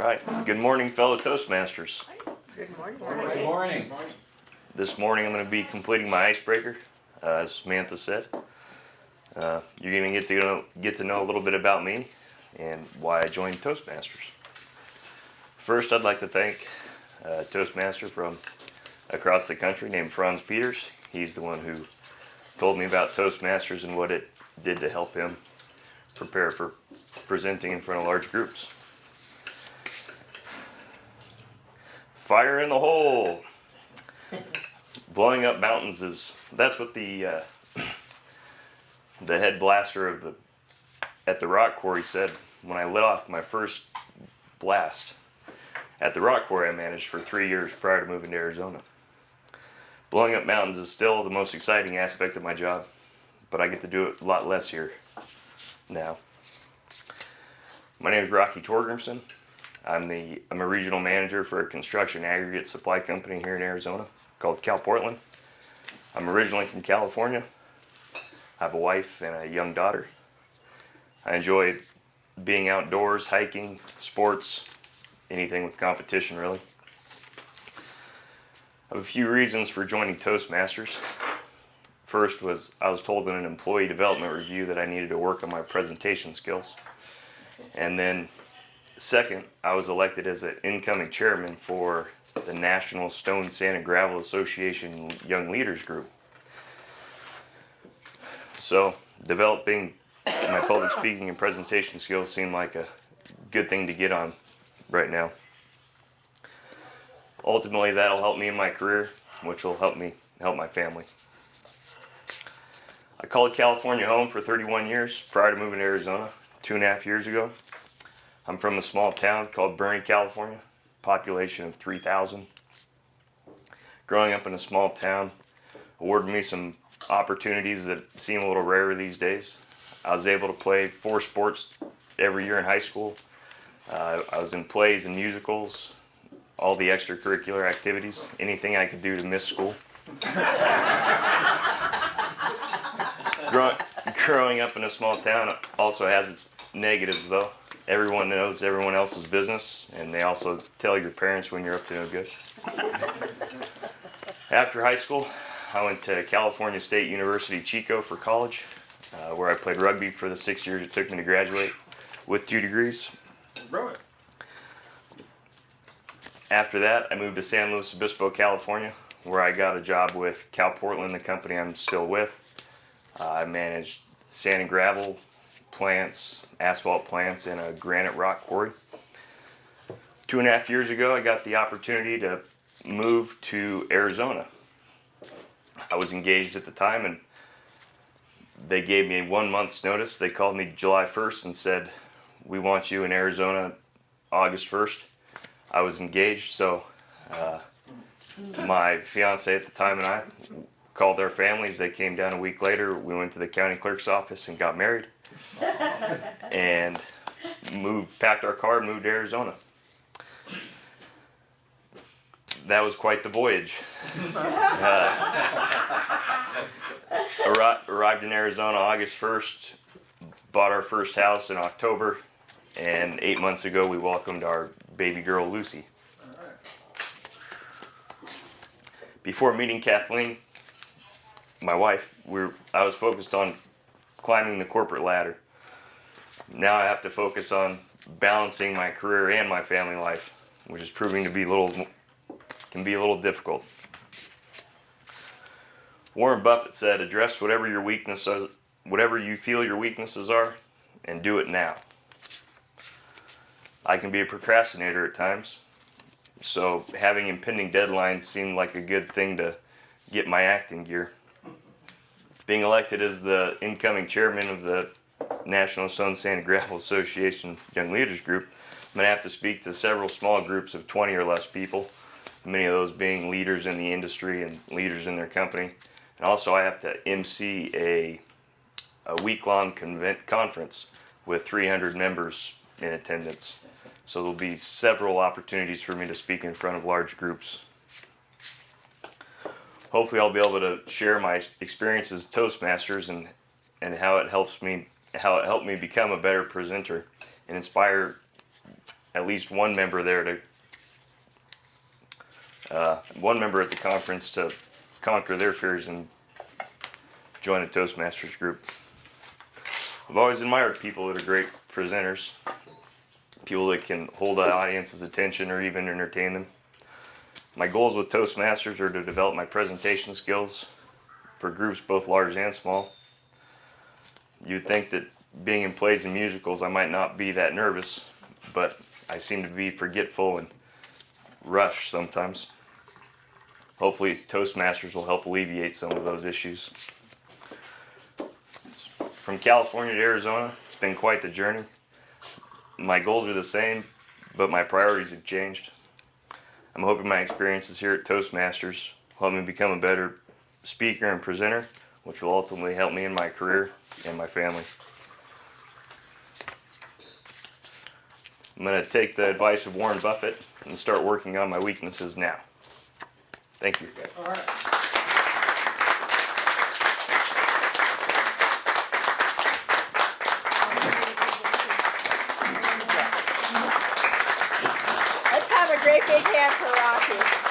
right. Good morning, fellow Toastmasters. Good morning. Good morning. This morning I'm going to be completing my icebreaker, as Samantha said. You're going to get to know a little bit about me and why I joined Toastmasters. First, I'd like to thank a Toastmaster from across the country named Franz Peters. He's the one who told me about Toastmasters and what it did to help him prepare for presenting in front of large groups. Fire in the hole. Blowing up mountains that's what the head blaster at the rock quarry said when I lit off my first blast. At the rock quarry I managed for 3 years prior to moving to Arizona. Blowing up mountains is still the most exciting aspect of my job, but I get to do it a lot less here now. My name is Torgrimson. I'm a regional manager for a construction aggregate supply company here in Arizona called Cal Portland. I'm originally from California. I have a wife and a young daughter. I enjoy being outdoors, hiking, sports, anything with competition really. I have a few reasons for joining Toastmasters. First was I was told in an employee development review that I needed to work on my presentation skills. And then second, I was elected as an incoming chairman for the National Stone, Sand, and Gravel Association Young Leaders Group. So developing my public speaking and presentation skills seemed like a good thing to get on right now. Ultimately, that'll help me in my career, which will help my family. I called California home for 31 years prior to moving to Arizona 2.5 years ago. I'm from a small town called Bernie, California, population of 3,000. Growing up in a small town awarded me some opportunities that seem a little rarer these days. I was able to play 4 sports every year in high school. I was in plays and musicals, all the extracurricular activities, anything I could do to miss school. Growing up in a small town also has its negatives though. Everyone knows everyone else's business, and they also tell your parents when you're up to no good. After high school, I went to California State University, Chico for college, where I played rugby for the 6 years it took me to graduate with 2 degrees. After that, I moved to San Luis Obispo, California, where I got a job with Cal Portland, the company I'm still with. I managed sand and gravel plants, asphalt plants, and a granite rock quarry. 2.5 years ago, I got the opportunity to move to Arizona. I was engaged at the time, and they gave me 1 month's notice. They called me July 1st and said, "We want you in Arizona August 1st. I was engaged, so my fiance at the time and I called our families. They came down a week later. We went to the county clerk's office and got married. And packed our car, moved to Arizona. That was quite the voyage. Arrived in Arizona August 1st, bought our first house in October, and 8 months ago we welcomed our baby girl Lucy. Before meeting Kathleen, my wife, I was focused on climbing the corporate ladder. Now I have to focus on balancing my career and my family life, which is proving to be can be a little difficult. Warren Buffett said, "Address whatever you feel your weaknesses are, and do it now." I can be a procrastinator at times, so having impending deadlines seemed like a good thing to get my act in gear. Being elected as the incoming chairman of the National Stone, Sand, and Gravel Association Young Leaders Group, I'm going to have to speak to several small groups of 20 or less people, many of those being leaders in the industry and leaders in their company. And also I have to MC a week-long conference with 300 members in attendance. So there'll be several opportunities for me to speak in front of large groups. Hopefully I'll be able to share my experiences as Toastmasters and how it helped me become a better presenter and inspire at least one member there one member at the conference to conquer their fears and join a Toastmasters group. I've always admired people that are great presenters, people that can hold the audience's attention or even entertain them. My goals with Toastmasters are to develop my presentation skills for groups both large and small. You'd think that being in plays and musicals I might not be that nervous, but I seem to be forgetful and rush sometimes. Hopefully Toastmasters will help alleviate some of those issues. From California to Arizona, it's been quite the journey. My goals are the same, but my priorities have changed. I'm hoping my experiences here at Toastmasters will help me become a better speaker and presenter, which will ultimately help me in my career and my family. I'm going to take the advice of Warren Buffett and start working on my weaknesses now. Thank you. All right. Let's have a great big hand for Rocky.